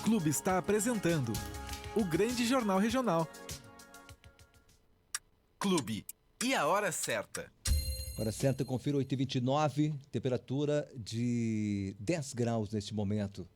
Clube está apresentando o Grande Jornal Regional. Clube, e a hora certa? Hora certa, confira 8h29, temperatura de 10 graus neste momento.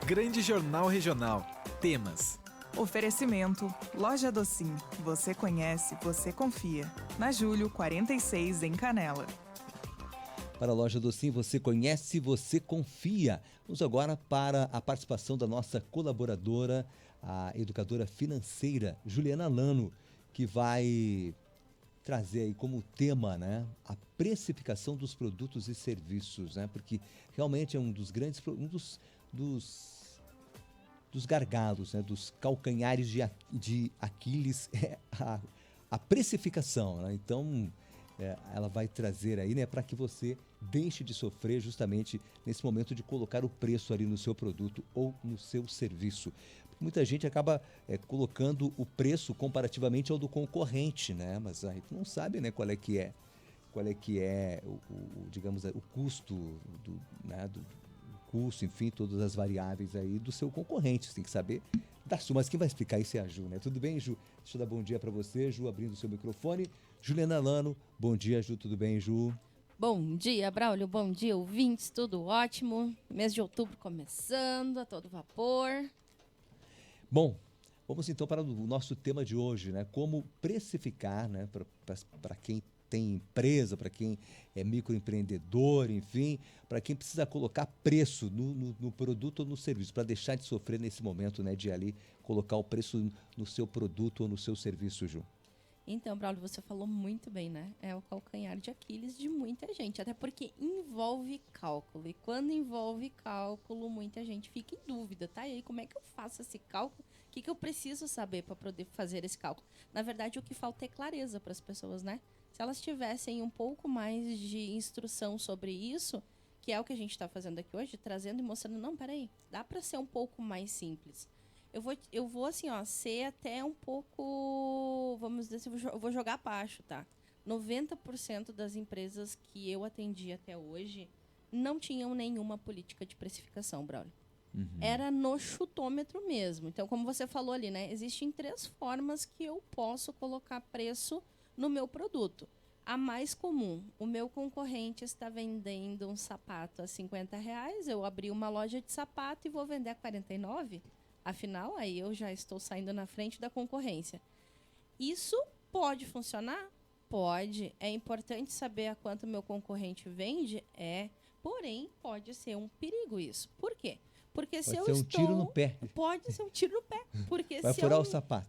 Grande Jornal Regional. Temas. Oferecimento, Loja Docim. Você conhece, você confia. Na Júlio 46, em Canela. Para a Loja Docim, você conhece, você confia. Vamos agora para a participação da nossa colaboradora, a educadora financeira, Juliana Lano, que vai trazer aí como tema, né, a precificação dos produtos e serviços, né, porque realmente é um dos grandes, dos gargalos, né, dos calcanhares de Aquiles, a precificação, né? Então, ela vai trazer aí, né, para que você deixe de sofrer justamente nesse momento de colocar o preço ali no seu produto ou no seu serviço. Muita gente acaba colocando o preço comparativamente ao do concorrente, né? Mas a gente não sabe, né, qual é que é digamos, o custo do custo, enfim, todas as variáveis aí do seu concorrente. Você tem que saber da sua. Mas quem vai explicar isso é a Ju, né? Tudo bem, Ju? Deixa eu dar bom dia para você, Ju, abrindo o seu microfone. Juliana Lano, bom dia, Ju, tudo bem, Ju? Bom dia, Braulio, bom dia, ouvintes, tudo ótimo. Mês de outubro começando, a todo vapor. Bom, vamos então para o nosso tema de hoje, né? Como precificar, né? Para quem tem empresa, para quem é microempreendedor, enfim, para quem precisa colocar preço no produto ou no serviço, para deixar de sofrer nesse momento, né? De ali colocar o preço no seu produto ou no seu serviço, Ju. Então, Braulio, você falou muito bem, né? É o calcanhar de Aquiles de muita gente, até porque envolve cálculo. E quando envolve cálculo, muita gente fica em dúvida, tá? E aí, como é que eu faço esse cálculo? O que eu preciso saber para poder fazer esse cálculo? Na verdade, o que falta é clareza para as pessoas, né? Se elas tivessem um pouco mais de instrução sobre isso, que é o que a gente está fazendo aqui hoje, trazendo e mostrando, não, peraí, dá para ser um pouco mais simples. Eu vou assim, ó, ser até um pouco, vamos dizer assim, eu vou jogar abaixo, tá? 90% das empresas que eu atendi até hoje não tinham nenhuma política de precificação, Braulio. Uhum. Era no chutômetro mesmo. Então, como você falou ali, né? Existem 3 formas que eu posso colocar preço no meu produto. A mais comum, o meu concorrente está vendendo um sapato a R$50, eu abri uma loja de sapato e vou vender a R$49. Afinal, aí eu já estou saindo na frente da concorrência. Isso pode funcionar? Pode. É importante saber a quanto o meu concorrente vende? É. Porém, pode ser um perigo isso. Por quê? Porque se eu estou... Pode ser um tiro no pé. Pode ser um tiro no pé. Porque vai furar o sapato.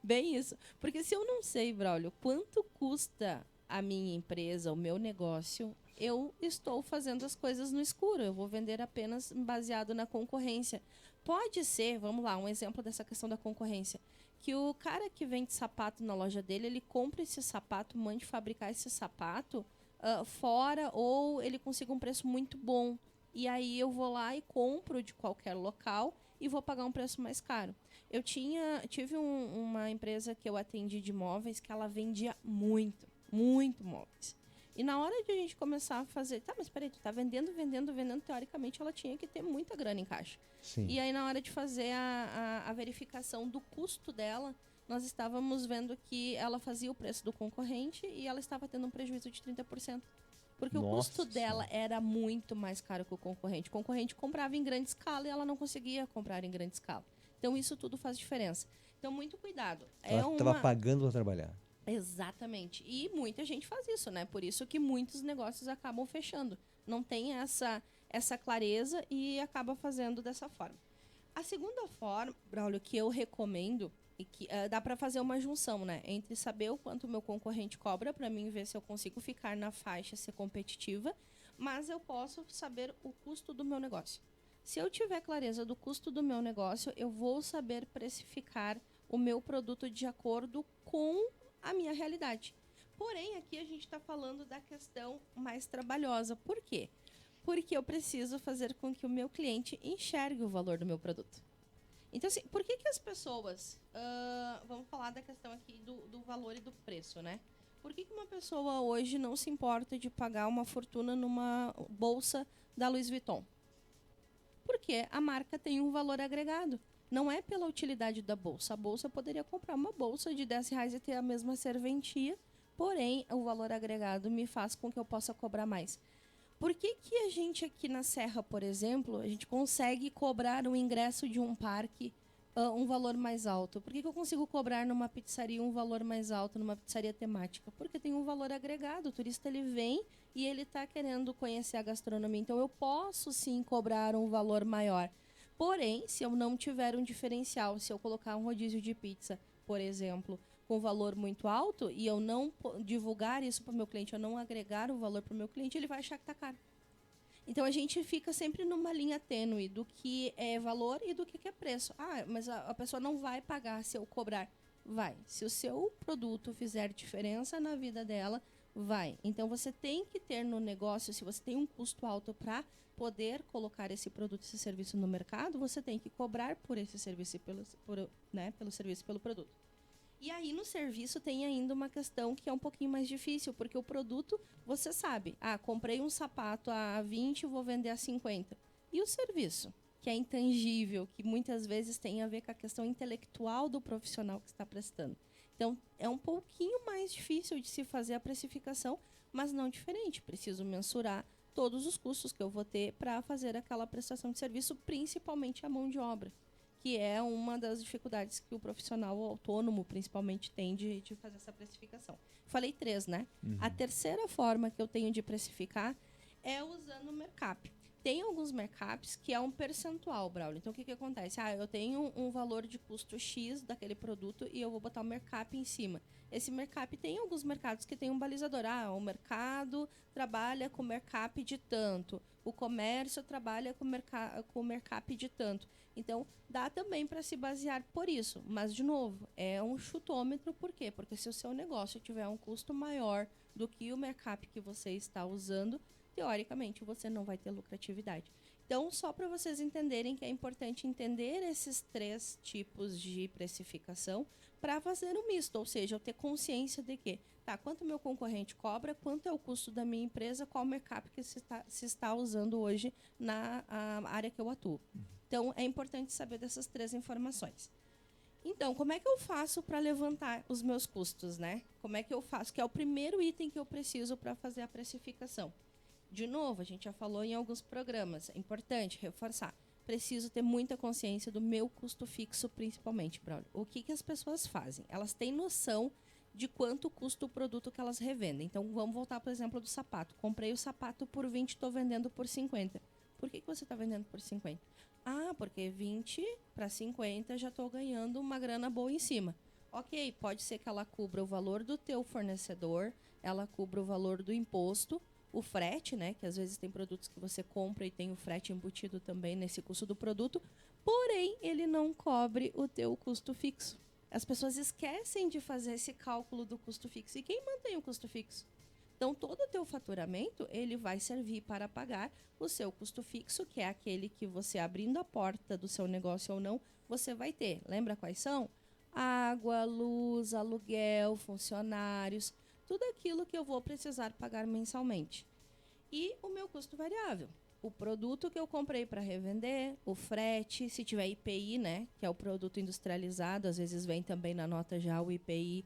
Bem isso. Porque se eu não sei, Braulio, quanto custa a minha empresa, o meu negócio, eu estou fazendo as coisas no escuro. Eu vou vender apenas baseado na concorrência. Pode ser, vamos lá, um exemplo dessa questão da concorrência, que o cara que vende sapato na loja dele, ele compra esse sapato, mande fabricar esse sapato fora, ou ele consiga um preço muito bom. E aí eu vou lá e compro de qualquer local e vou pagar um preço mais caro. Eu tive uma empresa que eu atendi de móveis que ela vendia muito móveis. E na hora de a gente começar a fazer... Tá, mas peraí, tu tá vendendo, teoricamente ela tinha que ter muita grana em caixa. Sim. E aí na hora de fazer a verificação do custo dela, nós estávamos vendo que ela fazia o preço do concorrente e ela estava tendo um prejuízo de 30%. Porque o custo dela era muito mais caro que o concorrente. O concorrente comprava em grande escala e ela não conseguia comprar em grande escala. Então isso tudo faz diferença. Então muito cuidado. Ela estava pagando para trabalhar. Exatamente. E muita gente faz isso, né? Por isso que muitos negócios acabam fechando. Não tem essa clareza e acaba fazendo dessa forma. A segunda forma, Braulio, que eu recomendo, e que dá para fazer uma junção, né? Entre saber o quanto o meu concorrente cobra, para mim ver se eu consigo ficar na faixa, ser competitiva, mas eu posso saber o custo do meu negócio. Se eu tiver clareza do custo do meu negócio, eu vou saber precificar o meu produto de acordo com a minha realidade. Porém, aqui a gente está falando da questão mais trabalhosa. Por quê? Porque eu preciso fazer com que o meu cliente enxergue o valor do meu produto. Então, assim, por que as pessoas... vamos falar da questão aqui do valor e do preço, né? Por que uma pessoa hoje não se importa de pagar uma fortuna numa bolsa da Louis Vuitton? Porque a marca tem um valor agregado. Não é pela utilidade da bolsa. A bolsa poderia comprar uma bolsa de R$10 e ter a mesma serventia, porém, o valor agregado me faz com que eu possa cobrar mais. Por que que a gente aqui na Serra, por exemplo, a gente consegue cobrar o ingresso de um parque um valor mais alto? Por que que eu consigo cobrar numa pizzaria um valor mais alto, numa pizzaria temática? Porque tem um valor agregado. O turista ele vem e ele está querendo conhecer a gastronomia. Então, eu posso sim cobrar um valor maior. Porém, se eu não tiver um diferencial, se eu colocar um rodízio de pizza, por exemplo, com valor muito alto, e eu não divulgar isso para o meu cliente, eu não agregar o valor para o meu cliente, ele vai achar que está caro. Então, a gente fica sempre numa linha tênue do que é valor e do que é preço. Ah, mas a pessoa não vai pagar se eu cobrar. Vai. Se o seu produto fizer diferença na vida dela, vai. Então, você tem que ter no negócio, se você tem um custo alto para poder colocar esse produto, esse serviço no mercado, você tem que cobrar por esse serviço e pelo serviço e pelo produto. E aí, no serviço, tem ainda uma questão que é um pouquinho mais difícil, porque o produto, você sabe, comprei um sapato a 20 e vou vender a 50. E o serviço, que é intangível, que muitas vezes tem a ver com a questão intelectual do profissional que está prestando. Então, é um pouquinho mais difícil de se fazer a precificação, mas não diferente. Preciso mensurar todos os custos que eu vou ter para fazer aquela prestação de serviço, principalmente a mão de obra, que é uma das dificuldades que o profissional autônomo, principalmente, tem de fazer essa precificação. Falei 3, né? A terceira forma que eu tenho de precificar é usando o mercap. Tem alguns mercaps que é um percentual, Braulio. Então, o que acontece? Eu tenho um valor de custo X daquele produto e eu vou botar o mercap em cima. Esse mercap tem alguns mercados que tem um balizador. O mercado trabalha com mercap de tanto. O comércio trabalha com mercap de tanto. Então, dá também para se basear por isso. Mas, de novo, é um chutômetro. Por quê? Porque se o seu negócio tiver um custo maior do que o mercap que você está usando, teoricamente, você não vai ter lucratividade. Então, só para vocês entenderem que é importante entender esses 3 tipos de precificação para fazer um misto, ou seja, eu ter consciência de que, quanto meu concorrente cobra, quanto é o custo da minha empresa, qual o mercado que se está usando hoje na área que eu atuo. Então, é importante saber dessas 3 informações. Então, como é que eu faço para levantar os meus custos, né? Como é que eu faço? Que é o primeiro item que eu preciso para fazer a precificação. De novo, a gente já falou em alguns programas, é importante reforçar. Preciso ter muita consciência do meu custo fixo, principalmente, Braulio. O que as pessoas fazem? Elas têm noção de quanto custa o produto que elas revendem. Então, vamos voltar para o exemplo do sapato. Comprei o sapato por 20, estou vendendo por 50. Por que você está vendendo por 50? Porque 20 para 50 já estou ganhando uma grana boa em cima. Ok, pode ser que ela cubra o valor do teu fornecedor, ela cubra o valor do imposto, o frete, né? Que às vezes tem produtos que você compra e tem o frete embutido também nesse custo do produto, porém, ele não cobre o teu custo fixo. As pessoas esquecem de fazer esse cálculo do custo fixo. E quem mantém o custo fixo? Então, todo o teu faturamento, ele vai servir para pagar o seu custo fixo, que é aquele que você, abrindo a porta do seu negócio ou não, você vai ter. Lembra quais são? Água, luz, aluguel, funcionários, tudo aquilo que eu vou precisar pagar mensalmente. E o meu custo variável. O produto que eu comprei para revender, o frete, se tiver IPI, né, que é o produto industrializado, às vezes vem também na nota já o IPI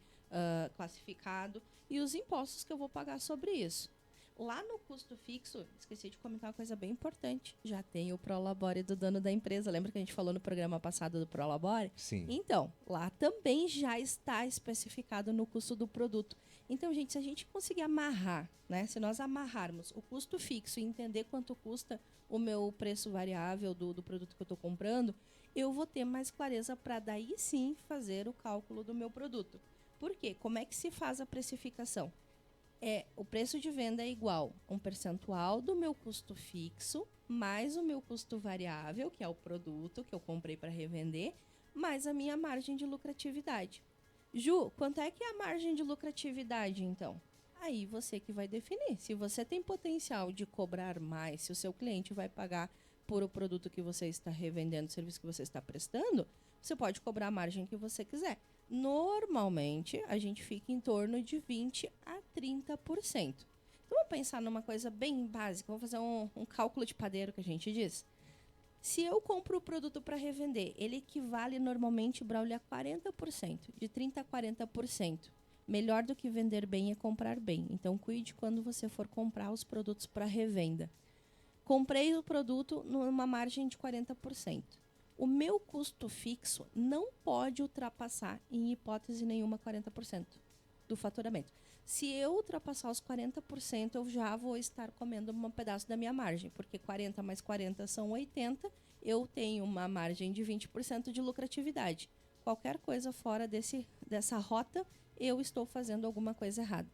classificado, e os impostos que eu vou pagar sobre isso. Lá no custo fixo, esqueci de comentar uma coisa bem importante, já tem o Prolabore do dono da empresa. Lembra que a gente falou no programa passado do Prolabore? Sim. Então, lá também já está especificado no custo do produto. Então, gente, se a gente conseguir amarrar, né? Se nós amarrarmos o custo fixo e entender quanto custa o meu preço variável do produto que eu estou comprando, eu vou ter mais clareza para daí sim fazer o cálculo do meu produto. Por quê? Como é que se faz a precificação? O preço de venda é igual a um percentual do meu custo fixo, mais o meu custo variável, que é o produto que eu comprei para revender, mais a minha margem de lucratividade. Ju, quanto é que é a margem de lucratividade, então? Aí você que vai definir. Se você tem potencial de cobrar mais, se o seu cliente vai pagar por o produto que você está revendendo, o serviço que você está prestando, você pode cobrar a margem que você quiser. Normalmente, a gente fica em torno de 20% a 30%. Então, pensar numa coisa bem básica, vamos fazer um cálculo de padeiro que a gente diz. Se eu compro o produto para revender, ele equivale normalmente, Braulio, a 40%, de 30% a 40%. Melhor do que vender bem é comprar bem. Então, cuide quando você for comprar os produtos para revenda. Comprei o produto numa margem de 40%. O meu custo fixo não pode ultrapassar, em hipótese nenhuma, 40% do faturamento. Se eu ultrapassar os 40%, eu já vou estar comendo um pedaço da minha margem, porque 40 mais 40 são 80, eu tenho uma margem de 20% de lucratividade. Qualquer coisa fora dessa rota, eu estou fazendo alguma coisa errada.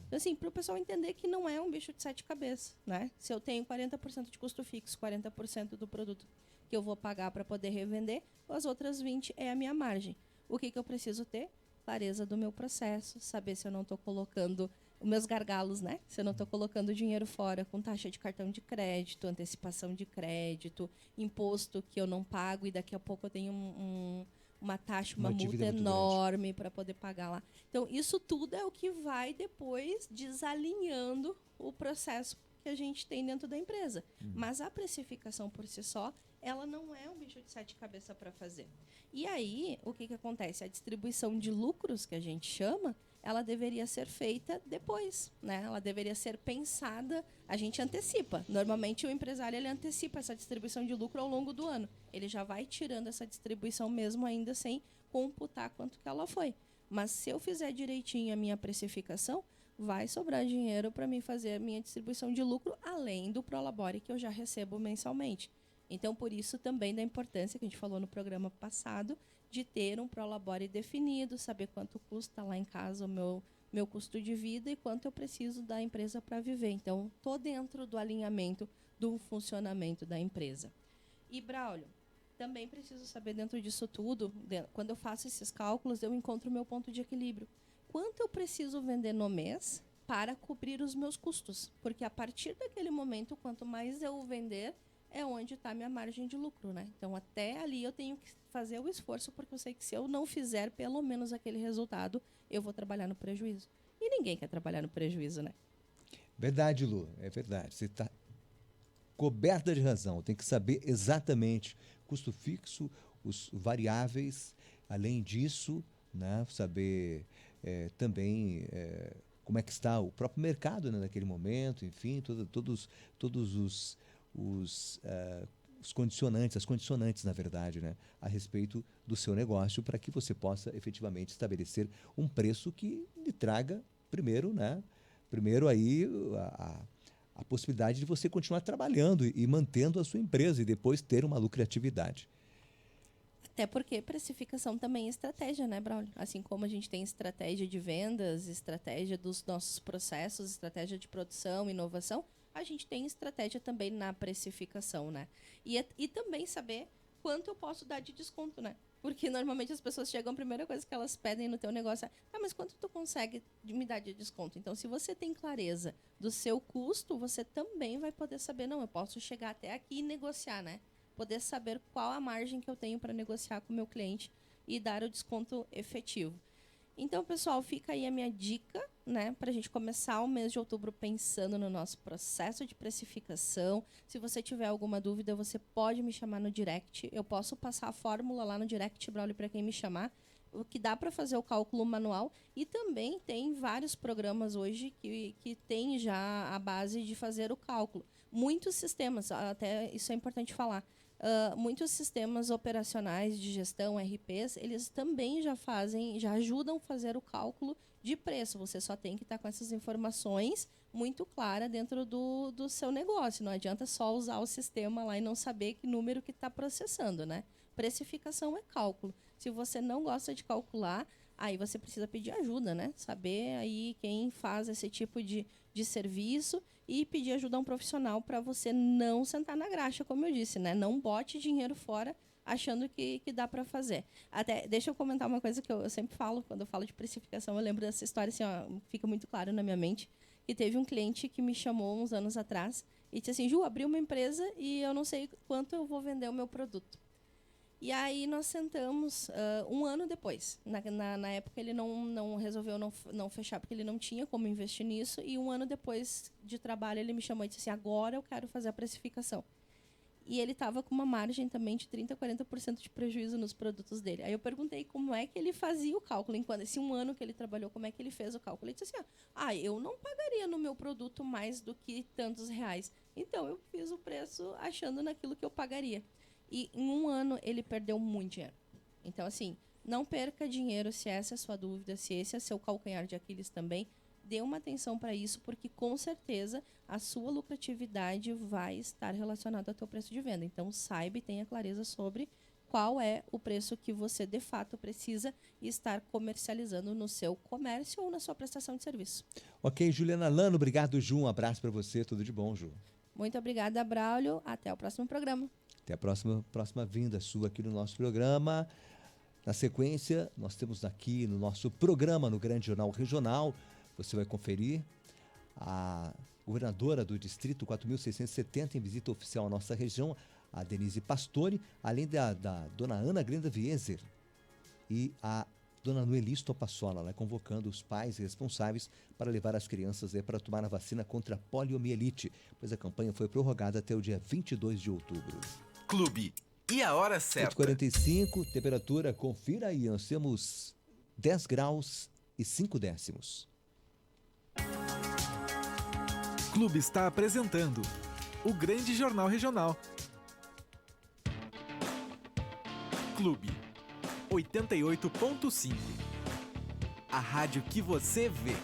Então, assim, para o pessoal entender que não é um bicho de 7 cabeças, né? Se eu tenho 40% de custo fixo, 40% do produto que eu vou pagar para poder revender, as outras 20% é a minha margem. O que eu preciso ter? Clareza do meu processo, saber se eu não estou colocando os meus gargalos, né? Se eu não estou colocando dinheiro fora com taxa de cartão de crédito, antecipação de crédito, imposto que eu não pago e daqui a pouco eu tenho uma taxa, uma multa enorme para poder pagar lá. Então, isso tudo é o que vai depois desalinhando o processo que a gente tem dentro da empresa. Mas a precificação por si só, ela não é um bicho de 7 cabeças para fazer. E aí, o que acontece? A distribuição de lucros, que a gente chama, ela deveria ser feita depois, né? Ela deveria ser pensada, a gente antecipa. Normalmente, o empresário ele antecipa essa distribuição de lucro ao longo do ano. Ele já vai tirando essa distribuição mesmo ainda sem computar quanto que ela foi. Mas se eu fizer direitinho a minha precificação, vai sobrar dinheiro para mim fazer a minha distribuição de lucro, além do Prolabore que eu já recebo mensalmente. Então, por isso também da importância que a gente falou no programa passado, de ter um Prolabore definido, saber quanto custa lá em casa o meu custo de vida e quanto eu preciso da empresa para viver. Então, estou dentro do alinhamento do funcionamento da empresa. E, Braulio, também preciso saber dentro disso tudo, quando eu faço esses cálculos, eu encontro o meu ponto de equilíbrio. Quanto eu preciso vender no mês para cobrir os meus custos? Porque a partir daquele momento, quanto mais eu vender, é onde está a minha margem de lucro, né? Então, até ali eu tenho que fazer o esforço, porque eu sei que se eu não fizer pelo menos aquele resultado, eu vou trabalhar no prejuízo. E ninguém quer trabalhar no prejuízo, né? Verdade, Lu, é verdade. Você está coberta de razão. Tem que saber exatamente custo fixo, os variáveis. Além disso, né, saber também como é que está o próprio mercado, né, naquele momento, enfim, todos os condicionantes, as condicionantes, na verdade, né, a respeito do seu negócio, para que você possa efetivamente estabelecer um preço que lhe traga primeiro aí a possibilidade de você continuar trabalhando e mantendo a sua empresa e depois ter uma lucratividade. Até porque precificação também é estratégia, né, Braulio? Assim como a gente tem estratégia de vendas, estratégia dos nossos processos, estratégia de produção, inovação, a gente tem estratégia também na precificação, né? E também saber quanto eu posso dar de desconto, né? Porque normalmente as pessoas chegam, a primeira coisa que elas pedem no teu negócio é: ah, mas quanto tu consegue me dar de desconto? Então, se você tem clareza do seu custo, você também vai poder saber, não, eu posso chegar até aqui e negociar, né? Poder saber qual a margem que eu tenho para negociar com o meu cliente e dar o desconto efetivo. Então, pessoal, fica aí a minha dica, né, para a gente começar o mês de outubro pensando no nosso processo de precificação. Se você tiver alguma dúvida, você pode me chamar no direct. Eu posso passar a fórmula lá no direct, Braulio, para quem me chamar, o que dá para fazer o cálculo manual. E também tem vários programas hoje que tem já a base de fazer o cálculo. Muitos sistemas, até isso é importante falar, muitos sistemas operacionais de gestão, RPs, eles também já ajudam a fazer o cálculo de preço. Você só tem que estar com essas informações muito claras dentro do seu negócio. Não adianta só usar o sistema lá e não saber que número que está processando, né? Precificação é cálculo. Se você não gosta de calcular, aí você precisa pedir ajuda, né? Saber aí quem faz esse tipo de serviço e pedir ajuda a um profissional para você não sentar na graxa, como eu disse, né? Não bote dinheiro fora achando que dá para fazer. Até, deixa eu comentar uma coisa que eu sempre falo, quando eu falo de precificação, eu lembro dessa história, assim, ó, fica muito claro na minha mente, que teve um cliente que me chamou uns anos atrás e disse assim: Ju, abri uma empresa e eu não sei quanto eu vou vender o meu produto. E aí nós sentamos um ano depois. Na época ele não resolveu não fechar, porque ele não tinha como investir nisso. E um ano depois de trabalho ele me chamou e disse assim, agora eu quero fazer a precificação. E ele estava com uma margem também de 30%, 40% de prejuízo nos produtos dele. Aí eu perguntei como é que ele fazia o cálculo. Enquanto esse um ano que ele trabalhou, como é que ele fez o cálculo? Ele disse assim, eu não pagaria no meu produto mais do que tantos reais. Então eu fiz o preço achando naquilo que eu pagaria. E em um ano ele perdeu muito dinheiro. Então, assim, não perca dinheiro se essa é a sua dúvida, se esse é seu calcanhar de Aquiles também. Dê uma atenção para isso, porque com certeza a sua lucratividade vai estar relacionada ao teu preço de venda. Então, saiba e tenha clareza sobre qual é o preço que você, de fato, precisa estar comercializando no seu comércio ou na sua prestação de serviço. Ok, Juliana Lano, obrigado, Ju. Um abraço para você. Tudo de bom, Ju. Muito obrigada, Braulio. Até o próximo programa. Até a próxima vinda sua aqui no nosso programa. Na sequência, nós temos aqui no nosso programa, no Grande Jornal Regional, você vai conferir a governadora do Distrito 4.670 em visita oficial à nossa região, a Denise Pastore, além da dona Ana Grenda Vieser e a dona Noeli Stopassola, né, convocando os pais responsáveis para levar as crianças para tomar a vacina contra a poliomielite, pois a campanha foi prorrogada até o dia 22 de outubro. Clube. E a hora certa? 8h45, temperatura, confira aí, nós temos 10 graus e 5 décimos. Clube está apresentando o Grande Jornal Regional. Clube 88.5. A rádio que você vê.